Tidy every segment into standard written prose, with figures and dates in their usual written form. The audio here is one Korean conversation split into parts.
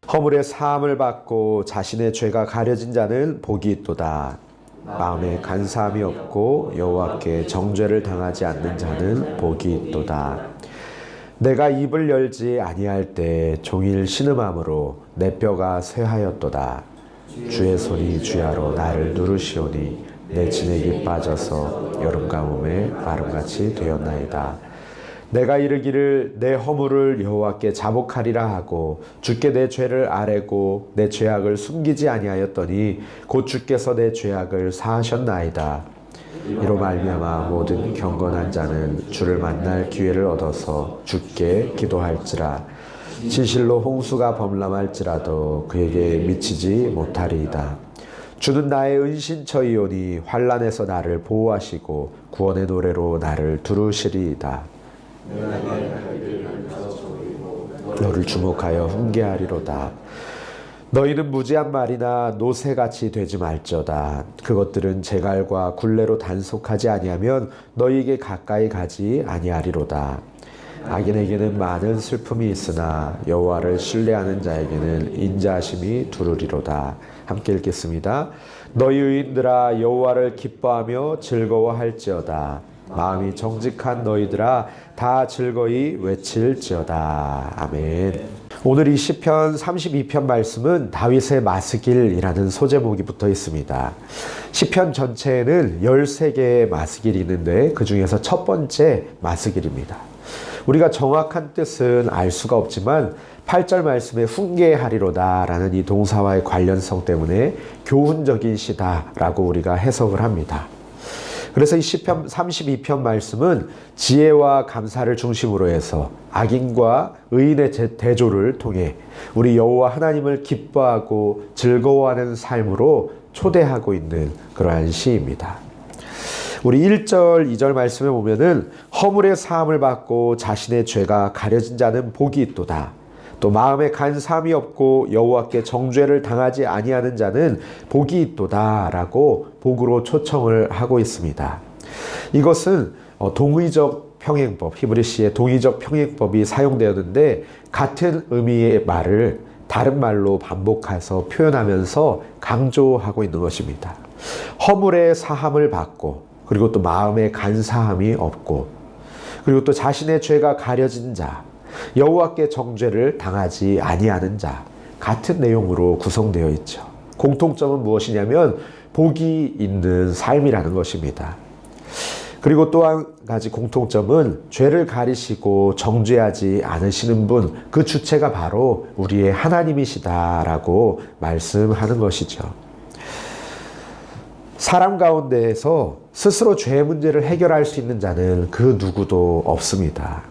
허물의 사함을 받고 자신의 죄가 가려진 자는 복이 있도다. 마음에 간사함이 없고 여호와께 정죄를 당하지 않는 자는 복이 있도다. 내가 입을 열지 아니할 때 종일 신음함으로 내 뼈가 쇠하였도다. 주의 손이 주야로 나를 누르시오니 내 진액이 빠져서 여름 가뭄에 마름같이 되었나이다. 내가 이르기를 내 허물을 여호와께 자복하리라 하고 주께 내 죄를 아뢰고 내 죄악을 숨기지 아니하였더니 곧 주께서 내 죄악을 사하셨나이다. 이로 말미암아 모든 경건한 자는 주를 만날 기회를 얻어서 주께 기도할지라. 진실로 홍수가 범람할지라도 그에게 미치지 못하리이다. 주는 나의 은신처이오니 환난에서 나를 보호하시고 구원의 노래로 나를 두루시리이다. 너를 주목하여 훈계하리로다. 너희는 무지한 말이나 노새같이 되지 말지어다. 그것들은 제갈과 굴레로 단속하지 아니하면 너희에게 가까이 가지 아니하리로다. 악인에게는 많은 슬픔이 있으나 여호와를 신뢰하는 자에게는 인자하심이 두루리로다. 함께 읽겠습니다. 너희 의인들아 여호와를 기뻐하며 즐거워할지어다. 마음이 정직한 너희들아 다 즐거이 외칠지어다. 아멘. 오늘 이 시편 32편 말씀은 다윗의 마스길이라는 소제목이 붙어 있습니다. 시편 전체에는 13개의 마스길이 있는데 그 중에서 첫 번째 마스길입니다. 우리가 정확한 뜻은 알 수가 없지만 8절 말씀에 훈계하리로다 라는 이 동사와의 관련성 때문에 교훈적인 시다라고 우리가 해석을 합니다. 그래서 이 시편 32편 말씀은 지혜와 감사를 중심으로 해서 악인과 의인의 대조를 통해 우리 여호와 하나님을 기뻐하고 즐거워하는 삶으로 초대하고 있는 그러한 시입니다. 우리 1절, 2절 말씀에 보면은 허물의 사함을 받고 자신의 죄가 가려진 자는 복이 있도다. 또 마음에 간사함이 없고 여호와께 정죄를 당하지 아니하는 자는 복이 있도다라고 복으로 초청을 하고 있습니다. 이것은 동의적 평행법, 히브리시의 동의적 평행법이 사용되었는데 같은 의미의 말을 다른 말로 반복해서 표현하면서 강조하고 있는 것입니다. 허물의 사함을 받고 그리고 또 마음에 간사함이 없고 그리고 또 자신의 죄가 가려진 자, 여호와께 정죄를 당하지 아니하는 자, 같은 내용으로 구성되어 있죠. 공통점은 무엇이냐면 복이 있는 삶이라는 것입니다. 그리고 또 한 가지 공통점은 죄를 가리시고 정죄하지 않으시는 분, 그 주체가 바로 우리의 하나님이시다라고 말씀하는 것이죠. 사람 가운데에서 스스로 죄 문제를 해결할 수 있는 자는 그 누구도 없습니다.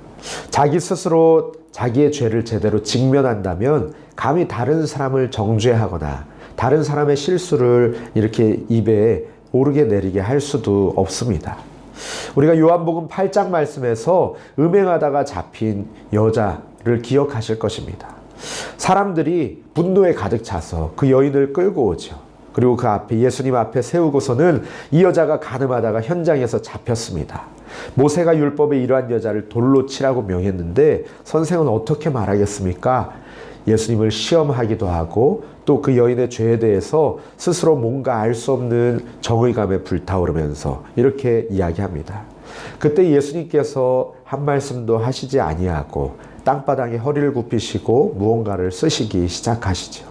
자기 스스로 자기의 죄를 제대로 직면한다면 감히 다른 사람을 정죄하거나 다른 사람의 실수를 이렇게 입에 오르게 내리게 할 수도 없습니다. 우리가 요한복음 8장 말씀에서 음행하다가 잡힌 여자를 기억하실 것입니다. 사람들이 분노에 가득 차서 그 여인을 끌고 오죠. 그리고 그 앞에 예수님 앞에 세우고서는 이 여자가 간음하다가 현장에서 잡혔습니다. 모세가 율법에 이러한 여자를 돌로 치라고 명했는데 선생은 어떻게 말하겠습니까? 예수님을 시험하기도 하고 또 그 여인의 죄에 대해서 스스로 뭔가 알 수 없는 정의감에 불타오르면서 이렇게 이야기합니다. 그때 예수님께서 한 말씀도 하시지 아니하고 땅바닥에 허리를 굽히시고 무언가를 쓰시기 시작하시죠.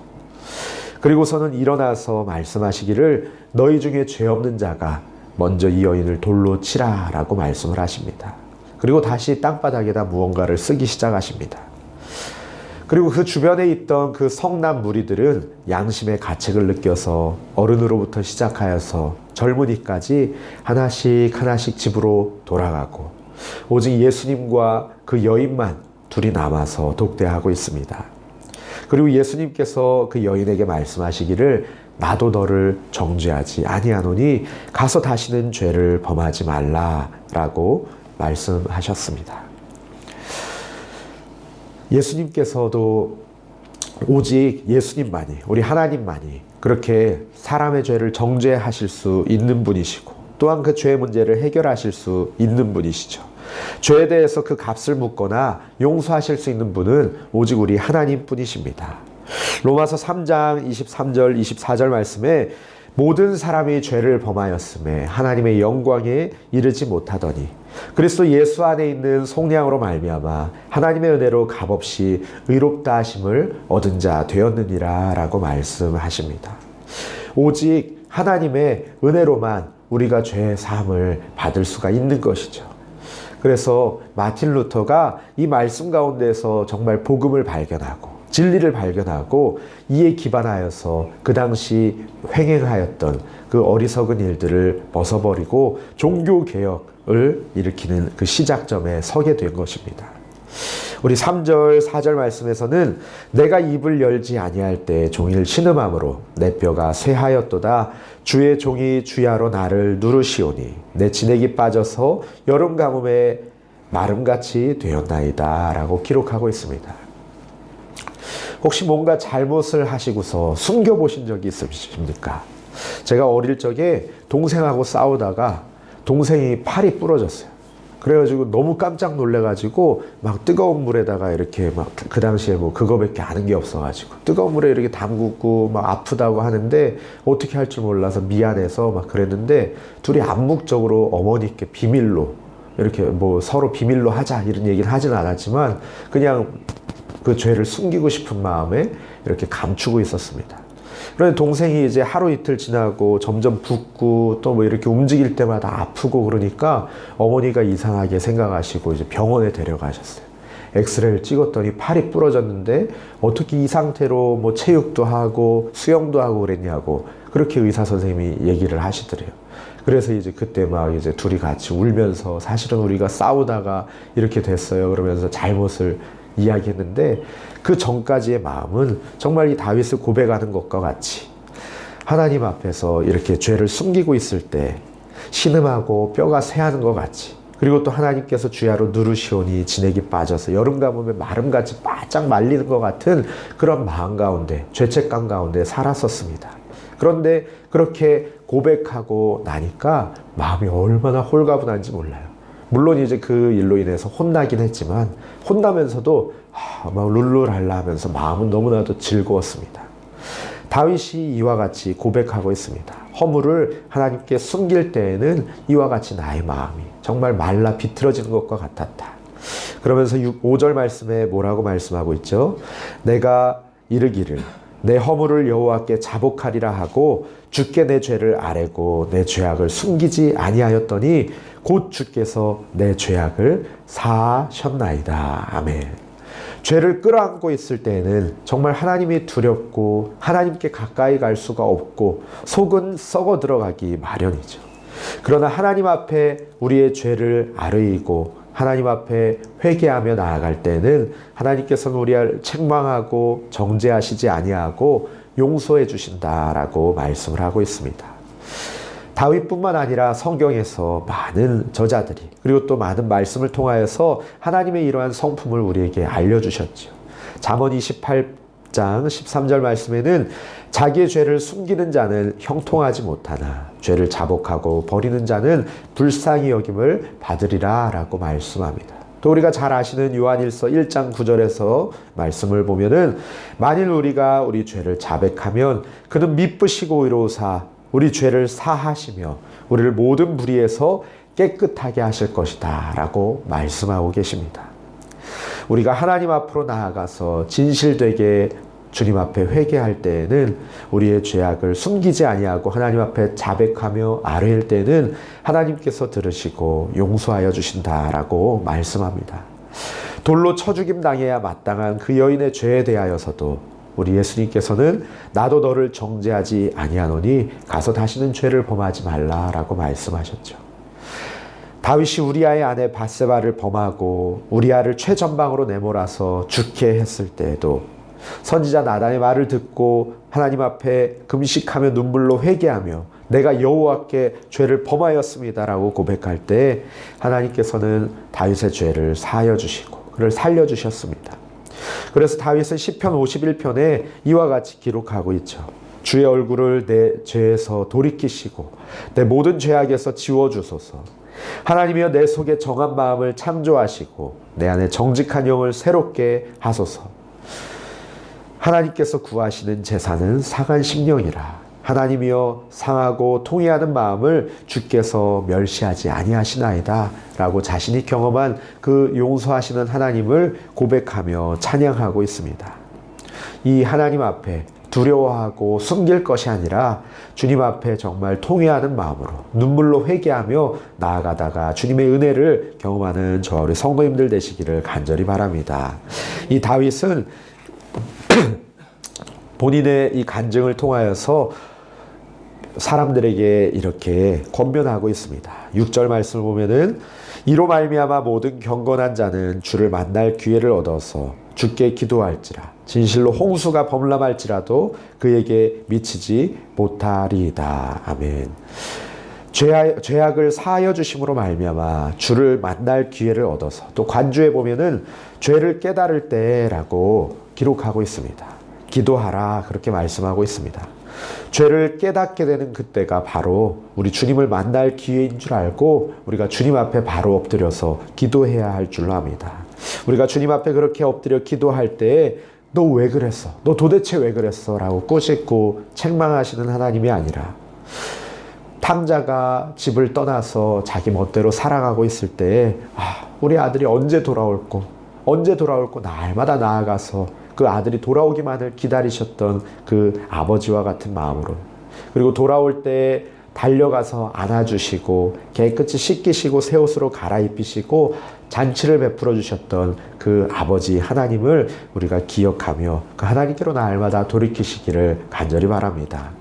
그리고서는 일어나서 말씀하시기를 너희 중에 죄 없는 자가 먼저 이 여인을 돌로 치라라고 말씀을 하십니다. 그리고 다시 땅바닥에다 무언가를 쓰기 시작하십니다. 그리고 그 주변에 있던 그 성난 무리들은 양심의 가책을 느껴서 어른으로부터 시작하여서 젊은이까지 하나씩 하나씩 집으로 돌아가고 오직 예수님과 그 여인만 둘이 남아서 독대하고 있습니다. 그리고 예수님께서 그 여인에게 말씀하시기를 나도 너를 정죄하지 아니하노니 가서 다시는 죄를 범하지 말라라고 말씀하셨습니다. 예수님께서도 오직 예수님만이, 우리 하나님만이 그렇게 사람의 죄를 정죄하실 수 있는 분이시고 또한 그 죄의 문제를 해결하실 수 있는 분이시죠. 죄에 대해서 그 값을 묻거나 용서하실 수 있는 분은 오직 우리 하나님 뿐이십니다. 로마서 3장 23절 24절 말씀에 모든 사람이 죄를 범하였음에 하나님의 영광에 이르지 못하더니 그리스도 예수 안에 있는 속량으로 말미암아 하나님의 은혜로 값없이 의롭다 하심을 얻은 자 되었느니라 라고 말씀하십니다. 오직 하나님의 은혜로만 우리가 죄의 사함을 받을 수가 있는 것이죠. 그래서 마틴 루터가 이 말씀 가운데서 정말 복음을 발견하고 진리를 발견하고 이에 기반하여서 그 당시 횡행하였던 그 어리석은 일들을 벗어버리고 종교개혁을 일으키는 그 시작점에 서게 된 것입니다. 우리 3절 4절 말씀에서는 내가 입을 열지 아니할 때 종일 신음함으로 내 뼈가 쇠하였도다. 주의 종이 주야로 나를 누르시오니 내 진액이 빠져서 여름 가뭄에 마름같이 되었나이다 라고 기록하고 있습니다. 혹시 뭔가 잘못을 하시고서 숨겨보신 적이 있으십니까? 제가 어릴 적에 동생하고 싸우다가 동생이 팔이 부러졌어요. 그래가지고 너무 깜짝 놀래가지고 막 뜨거운 물에다가 이렇게 막 그 당시에 뭐 그거밖에 아는 게 없어가지고 뜨거운 물에 이렇게 담그고 막 아프다고 하는데 어떻게 할 줄 몰라서 미안해서 막 그랬는데 둘이 암묵적으로 어머니께 비밀로 이렇게 뭐 서로 비밀로 하자 이런 얘기는 하진 않았지만 그냥 그 죄를 숨기고 싶은 마음에 이렇게 감추고 있었습니다. 그런데 동생이 이제 하루 이틀 지나고 점점 붓고 또 뭐 이렇게 움직일 때마다 아프고 그러니까 어머니가 이상하게 생각하시고 이제 병원에 데려가셨어요. 엑스레이를 찍었더니 팔이 부러졌는데 어떻게 이 상태로 뭐 체육도 하고 수영도 하고 그랬냐고 그렇게 의사 선생님이 얘기를 하시더래요. 그래서 이제 그때 막 이제 둘이 같이 울면서 사실은 우리가 싸우다가 이렇게 됐어요. 그러면서 잘못을 이야기했는데 그 전까지의 마음은 정말 이 다윗을 고백하는 것과 같이 하나님 앞에서 이렇게 죄를 숨기고 있을 때 신음하고 뼈가 쇠하는 것 같이 그리고 또 하나님께서 주야로 누르시오니 진액이 빠져서 여름 가뭄에 마름같이 바짝 말리는 것 같은 그런 마음 가운데 죄책감 가운데 살았었습니다. 그런데 그렇게 고백하고 나니까 마음이 얼마나 홀가분한지 몰라요. 물론 이제 그 일로 인해서 혼나긴 했지만 혼나면서도 막 룰루랄라 하면서 마음은 너무나도 즐거웠습니다. 다윗이 이와 같이 고백하고 있습니다. 허물을 하나님께 숨길 때에는 이와 같이 나의 마음이 정말 말라 비틀어지는 것과 같았다. 그러면서 5절 말씀에 뭐라고 말씀하고 있죠? 내가 이르기를 내 허물을 여호와께 자복하리라 하고 주께 내 죄를 아뢰고 내 죄악을 숨기지 아니하였더니 곧 주께서 내 죄악을 사하셨나이다. 아멘. 죄를 끌어안고 있을 때에는 정말 하나님이 두렵고 하나님께 가까이 갈 수가 없고 속은 썩어 들어가기 마련이죠. 그러나 하나님 앞에 우리의 죄를 아뢰이고 하나님 앞에 회개하며 나아갈 때는 하나님께서는 우리를 책망하고 정죄하시지 아니하고 용서해 주신다라고 말씀을 하고 있습니다. 다윗뿐만 아니라 성경에서 많은 저자들이 그리고 또 많은 말씀을 통하여서 하나님의 이러한 성품을 우리에게 알려주셨죠. 잠언 28장 13절 말씀에는 자기의 죄를 숨기는 자는 형통하지 못하나 죄를 자복하고 버리는 자는 불쌍히 여김을 받으리라 라고 말씀합니다. 또 우리가 잘 아시는 요한일서 1장 9절에서 말씀을 보면은 만일 우리가 우리 죄를 자백하면 그는 미쁘시고 의로우사 우리 죄를 사하시며 우리를 모든 불의에서 깨끗하게 하실 것이다 라고 말씀하고 계십니다. 우리가 하나님 앞으로 나아가서 진실되게 주님 앞에 회개할 때에는 우리의 죄악을 숨기지 아니하고 하나님 앞에 자백하며 아뢰일 때는 하나님께서 들으시고 용서하여 주신다라고 말씀합니다. 돌로 쳐 죽임 당해야 마땅한 그 여인의 죄에 대하여서도 우리 예수님께서는 나도 너를 정죄하지 아니하노니 가서 다시는 죄를 범하지 말라라고 말씀하셨죠. 다윗이 우리아의 아내 밧세바를 범하고 우리아를 최전방으로 내몰아서 죽게 했을 때에도 선지자 나단의 말을 듣고 하나님 앞에 금식하며 눈물로 회개하며 내가 여호와께 죄를 범하였습니다라고 고백할 때 하나님께서는 다윗의 죄를 사하여 주시고 그를 살려주셨습니다. 그래서 다윗은 시편 51편에 이와 같이 기록하고 있죠. 주의 얼굴을 내 죄에서 돌이키시고 내 모든 죄악에서 지워주소서. 하나님이여 내 속에 정한 마음을 창조하시고 내 안에 정직한 영을 새롭게 하소서. 하나님께서 구하시는 제사는 상한 심령이라. 하나님이여 상하고 통회하는 마음을 주께서 멸시하지 아니하시나이다 라고 자신이 경험한 그 용서하시는 하나님을 고백하며 찬양하고 있습니다. 이 하나님 앞에 두려워하고 숨길 것이 아니라 주님 앞에 정말 통회하는 마음으로 눈물로 회개하며 나아가다가 주님의 은혜를 경험하는 저와 우리 성도님들 되시기를 간절히 바랍니다. 이 다윗은 본인의 이 간증을 통하여서 사람들에게 이렇게 권면하고 있습니다. 6절 말씀을 보면은 이로 말미암아 모든 경건한 자는 주를 만날 기회를 얻어서 주께 기도할지라 진실로 홍수가 범람할지라도 그에게 미치지 못하리이다. 아멘. 죄악을 사하여 주심으로 말미암아 주를 만날 기회를 얻어서, 또 관주에 보면은 죄를 깨달을 때라고 기록하고 있습니다. 기도하라 그렇게 말씀하고 있습니다. 죄를 깨닫게 되는 그때가 바로 우리 주님을 만날 기회인 줄 알고 우리가 주님 앞에 바로 엎드려서 기도해야 할 줄로 압니다. 우리가 주님 앞에 그렇게 엎드려 기도할 때 너 왜 그랬어? 너 도대체 왜 그랬어? 라고 꾸짖고 책망하시는 하나님이 아니라, 탕자가 집을 떠나서 자기 멋대로 살아가고 있을 때 우리 아들이 언제 돌아올고 날마다 나아가서 그 아들이 돌아오기만을 기다리셨던 그 아버지와 같은 마음으로, 그리고 돌아올 때 달려가서 안아주시고 깨끗이 씻기시고 새 옷으로 갈아입히시고 잔치를 베풀어 주셨던 그 아버지 하나님을 우리가 기억하며 그 하나님께로 날마다 돌이키시기를 간절히 바랍니다.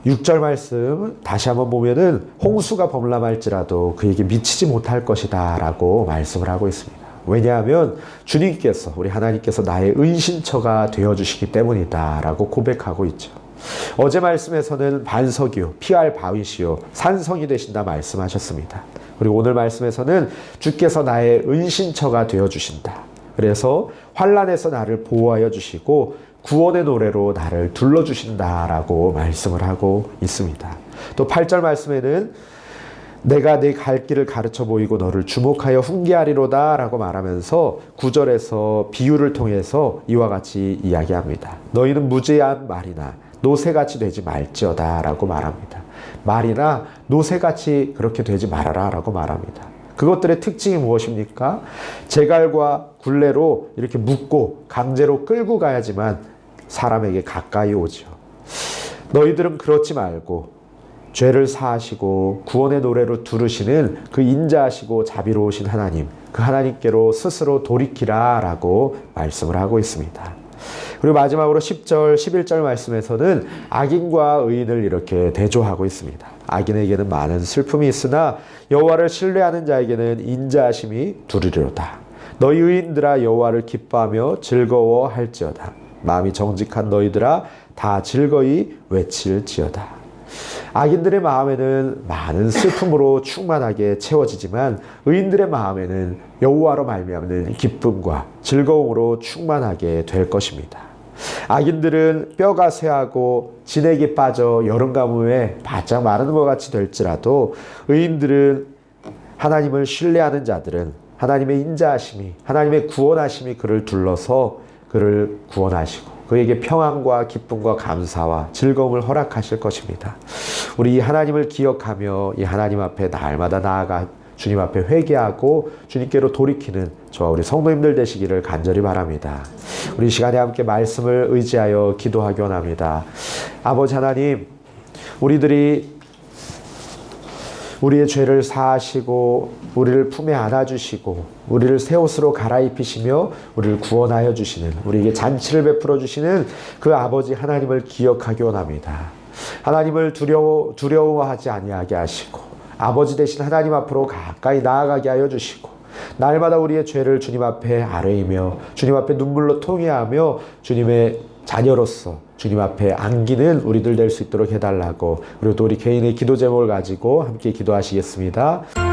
6절 말씀 다시 한번 보면은 홍수가 범람할지라도 그에게 미치지 못할 것이다 라고 말씀을 하고 있습니다. 왜냐하면 주님께서, 우리 하나님께서 나의 은신처가 되어주시기 때문이다 라고 고백하고 있죠. 어제 말씀에서는 반석이요 피할 바위시요 산성이 되신다 말씀하셨습니다. 그리고 오늘 말씀에서는 주께서 나의 은신처가 되어주신다. 그래서 환난에서 나를 보호하여 주시고 구원의 노래로 나를 둘러주신다라고 말씀을 하고 있습니다. 또 8절 말씀에는 내가 네 갈 길을 가르쳐 보이고 너를 주목하여 훈계하리로다 라고 말하면서 9절에서 비유를 통해서 이와 같이 이야기합니다. 너희는 무죄한 말이나 노새같이 되지 말지어다 라고 말합니다. 말이나 노새같이 그렇게 되지 말아라 라고 말합니다. 그것들의 특징이 무엇입니까? 제갈과 굴레로 이렇게 묶고 강제로 끌고 가야지만 사람에게 가까이 오죠. 너희들은 그렇지 말고 죄를 사하시고 구원의 노래로 두르시는 그 인자하시고 자비로우신 하나님, 그 하나님께로 스스로 돌이키라 라고 말씀을 하고 있습니다. 그리고 마지막으로 10절, 11절 말씀에서는 악인과 의인을 이렇게 대조하고 있습니다. 악인에게는 많은 슬픔이 있으나 여호와를 신뢰하는 자에게는 인자하심이 두리로다. 너희 의인들아 여호와를 기뻐하며 즐거워할지어다. 마음이 정직한 너희들아 다 즐거이 외칠지어다. 악인들의 마음에는 많은 슬픔으로 충만하게 채워지지만 의인들의 마음에는 여호와로 말미암는 기쁨과 즐거움으로 충만하게 될 것입니다. 악인들은 뼈가 쇠하고 진액이 빠져 여름 가뭄에 바짝 마르는 것 같이 될지라도 의인들은, 하나님을 신뢰하는 자들은 하나님의 인자하심이, 하나님의 구원하심이 그를 둘러서 그를 구원하시고 그에게 평안과 기쁨과 감사와 즐거움을 허락하실 것입니다. 우리 이 하나님을 기억하며 이 하나님 앞에 날마다 나아가 주님 앞에 회개하고 주님께로 돌이키는 저와 우리 성도님들 되시기를 간절히 바랍니다. 우리 이 시간에 함께 말씀을 의지하여 기도하기 원합니다. 아버지 하나님, 우리들이 우리의 죄를 사하시고 우리를 품에 안아주시고 우리를 새 옷으로 갈아입히시며 우리를 구원하여 주시는, 우리에게 잔치를 베풀어 주시는 그 아버지 하나님을 기억하기 원합니다. 하나님을 두려워하지 아니하게 하시고 아버지 되신 하나님 앞으로 가까이 나아가게 하여 주시고 날마다 우리의 죄를 주님 앞에 아뢰이며 주님 앞에 눈물로 통회하며 주님의 자녀로서 주님 앞에 안기는 우리들 될 수 있도록 해달라고, 그리고 또 우리 개인의 기도 제목을 가지고 함께 기도하시겠습니다.